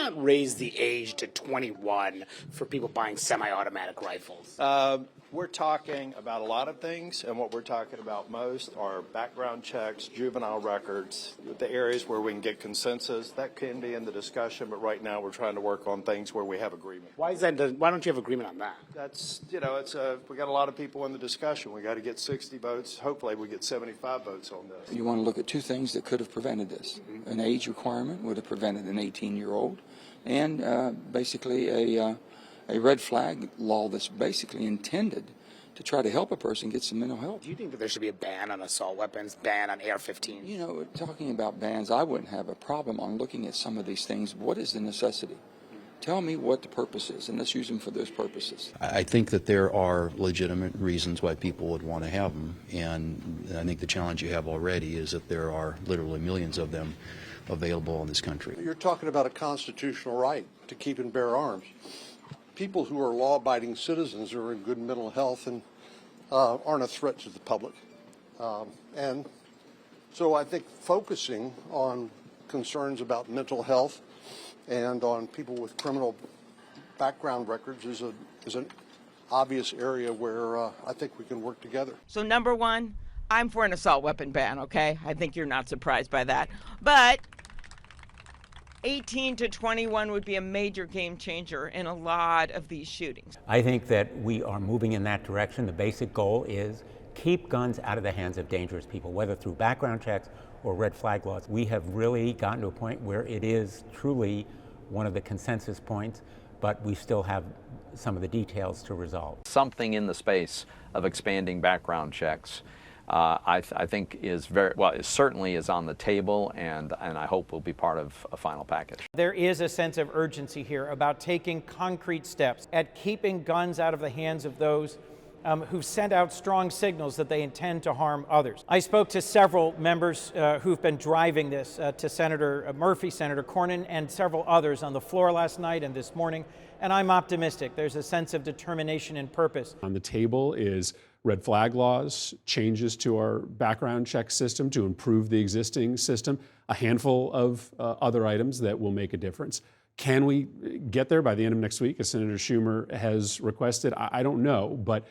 not raise the age to 21 for people buying semi-automatic rifles? We're talking about a lot of things, and what we're talking about most are background checks, juvenile records, the areas where we can get consensus. That can be in the discussion, but right now we're trying to work on things where we have agreement. Why is that? Why don't you have agreement on that? That's, we got a lot of people in the discussion. We got to get 60 votes. Hopefully we get 75 votes on this. You want to look at two things that could have prevented this. An age requirement would have prevented an 18-year-old, and basically a red flag law that's basically intended to try to help a person get some mental health. Do you think that there should be a ban on assault weapons, ban on AR-15? You know, talking about bans, I wouldn't have a problem on looking at some of these things. What is the necessity? Tell me what the purpose is, and let's use them for those purposes. I think that there are legitimate reasons why people would want to have them, and I think the challenge you have already is that there are literally millions of them available in this country. You're talking about a constitutional right to keep and bear arms. People who are law-abiding citizens are in good mental health and aren't a threat to the public. And so I think focusing on concerns about mental health and on people with criminal background records is an obvious area where I think we can work together. So number one, I'm for an assault weapon ban, okay? I think you're not surprised by that. But 18 to 21 would be a major game changer in a lot of these shootings. I think that we are moving in that direction. The basic goal is keep guns out of the hands of dangerous people, whether through background checks or red flag laws. We have really gotten to a point where it is truly one of the consensus points, but we still have some of the details to resolve. Something in the space of expanding background checks I think is it certainly is on the table, and I hope will be part of a final package. There is a sense of urgency here about taking concrete steps at keeping guns out of the hands of those who've sent out strong signals that they intend to harm others. I spoke to several members who've been driving this, to Senator Murphy, Senator Cornyn, and several others on the floor last night and this morning, and I'm optimistic. There's a sense of determination and purpose. On the table is red flag laws, changes to our background check system to improve the existing system, a handful of other items that will make a difference. Can we get there by the end of next week, as Senator Schumer has requested? I don't know, but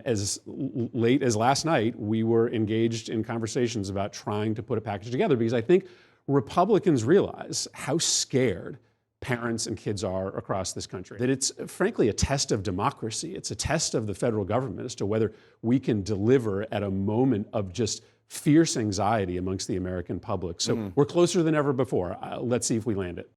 as late as last night, we were engaged in conversations about trying to put a package together, because I think Republicans realize how scared parents and kids are across this country. That it's frankly a test of democracy. It's a test of the federal government as to whether we can deliver at a moment of just fierce anxiety amongst the American public. So we're closer than ever before. Let's see if we land it.